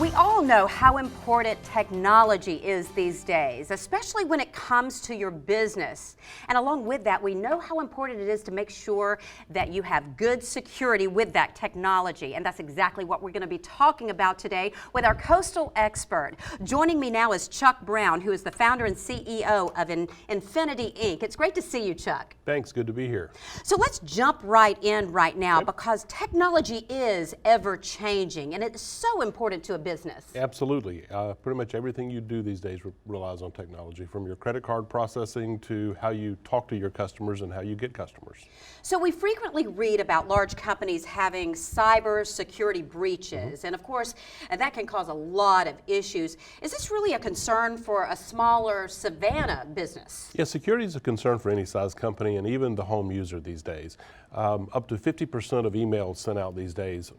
We all know how important technology is these days, especially when it comes to your business. And along with that, we know how important it is to make sure that you have good security with that technology. And that's exactly what we're going to be talking about today with our coastal expert. Joining me now is Chuck Brown, who is the founder and CEO of Infinity Inc. It's great to see you, Chuck. Thanks, good to be here. So let's jump right in right now because technology is ever changing and it's so important to a business. Absolutely. Pretty much everything you do these days relies on technology, from your credit card processing to how you talk to your customers and how you get customers. So we frequently read about large companies having cybersecurity breaches, and of course that can cause a lot of issues. Is this really a concern for a smaller Savannah business? Yeah, security is a concern for any size company and even the home user these days. Up to 50% of emails sent out these days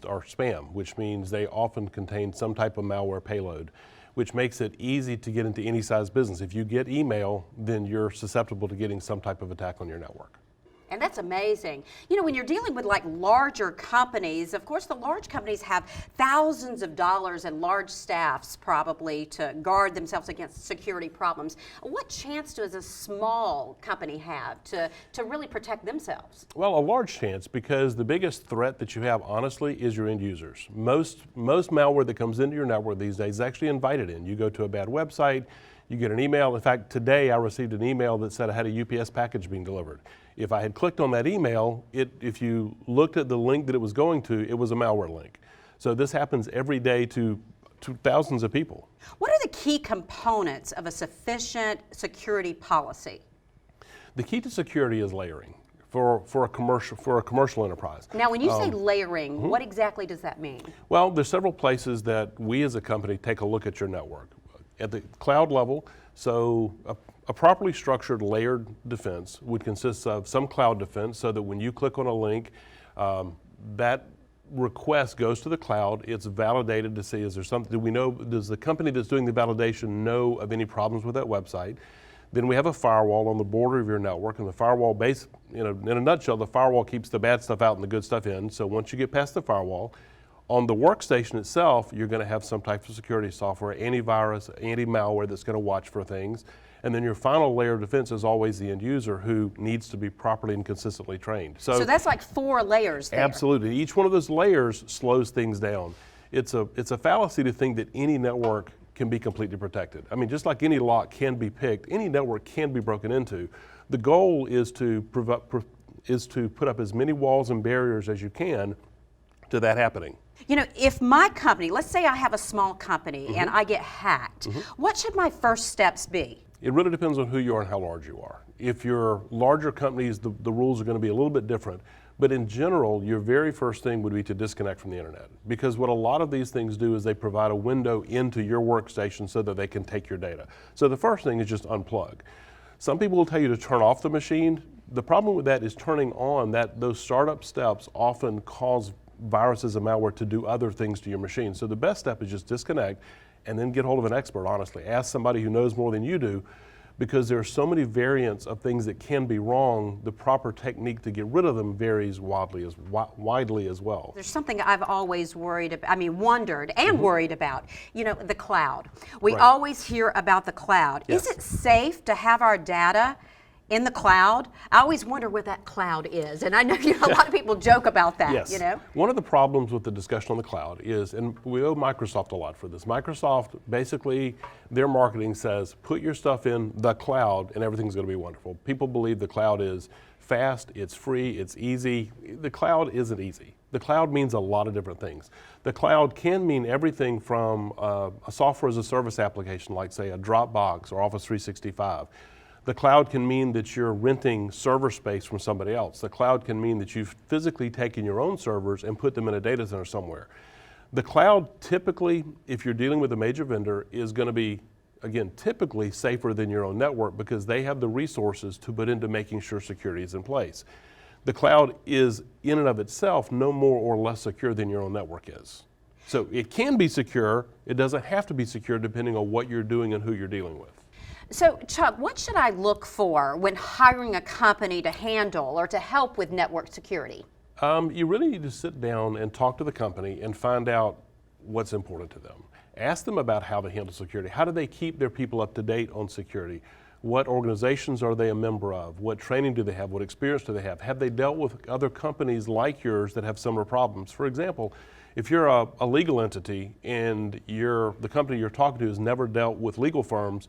are spam, which means they often contain some type of malware payload, which makes it easy to get into any size business. If you get email, then you're susceptible to getting some type of attack on your network. And that's amazing. You know, when you're dealing with like larger companies, of course the large companies have thousands of dollars and large staffs probably to guard themselves against security problems. What chance does a small company have to really protect themselves? Well, a large chance, because the biggest threat that you have, honestly, is your end users. Most malware that comes into your network these days is actually invited in. You go to a bad website, you get an email. In fact, today I received an email that said I had a UPS package being delivered. If I had clicked on that email, if you looked at the link that it was going to, it was a malware link. So this happens every day to thousands of people. What are the key components of a sufficient security policy? The key to security is layering for a commercial enterprise. Now, when you say layering, what exactly does that mean? Well, there's several places that we as a company take a look at your network. At the cloud level, so a properly structured layered defense would consist of some cloud defense so that when you click on a link, that request goes to the cloud. It's validated to see, is there something, does the company that's doing the validation know of any problems with that website? Then we have a firewall on the border of your network, and the firewall in a nutshell, the firewall keeps the bad stuff out and the good stuff in. So once you get past the firewall, on the workstation itself, you're going to have some type of security software, antivirus, anti-malware that's going to watch for things. And then your final layer of defense is always the end user, who needs to be properly and consistently trained. So that's like 4 layers there. Absolutely. Each one of those layers slows things down. It's a fallacy to think that any network can be completely protected. I mean, just like any lock can be picked, any network can be broken into. The goal is to put up as many walls and barriers as you can to that happening. You know, if my company, let's say I have a small company and I get hacked, what should my first steps be? It really depends on who you are and how large you are. If you're larger companies, the rules are going to be a little bit different. But in general, your very first thing would be to disconnect from the internet. Because what a lot of these things do is they provide a window into your workstation so that they can take your data. So the first thing is just unplug. Some people will tell you to turn off the machine. The problem with that is turning on those startup steps often cause viruses and malware to do other things to your machine. So the best step is just disconnect and then get hold of an expert, honestly. Ask somebody who knows more than you do, because there are so many variants of things that can be wrong. The proper technique to get rid of them varies widely as well. There's something I've always wondered and worried about, you know, the cloud. We always hear about the cloud. Yes. Is it safe to have our data in the cloud? I always wonder where that cloud is, and I know a lot of people joke about that. Yes. You know? One of the problems with the discussion on the cloud is, and we owe Microsoft a lot for this, Microsoft, basically, their marketing says, put your stuff in the cloud and everything's going to be wonderful. People believe the cloud is fast, it's free, it's easy. The cloud isn't easy. The cloud means a lot of different things. The cloud can mean everything from a software as a service application, like say a Dropbox or Office 365. The cloud can mean that you're renting server space from somebody else. The cloud can mean that you've physically taken your own servers and put them in a data center somewhere. The cloud typically, if you're dealing with a major vendor, is going to be, again, typically safer than your own network because they have the resources to put into making sure security is in place. The cloud is, in and of itself, no more or less secure than your own network is. So it can be secure. It doesn't have to be secure depending on what you're doing and who you're dealing with. So, Chuck, what should I look for when hiring a company to handle or to help with network security? You really need to sit down and talk to the company and find out what's important to them. Ask them about how they handle security. How do they keep their people up to date on security? What organizations are they a member of? What training do they have? What experience do they have? Have they dealt with other companies like yours that have similar problems? For example, if you're a legal entity and the company you're talking to has never dealt with legal firms,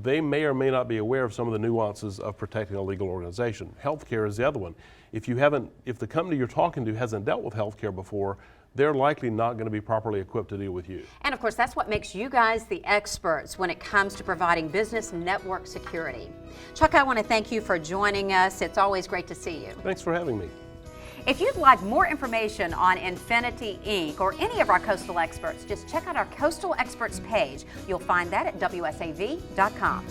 they may or may not be aware of some of the nuances of protecting a legal organization. Healthcare is the other one. If the company you're talking to hasn't dealt with healthcare before, they're likely not going to be properly equipped to deal with you. And of course, that's what makes you guys the experts when it comes to providing business network security. Chuck, I want to thank you for joining us. It's always great to see you. Thanks for having me. If you'd like more information on Infinity Inc. or any of our Coastal Experts, just check out our Coastal Experts page. You'll find that at WSAV.com.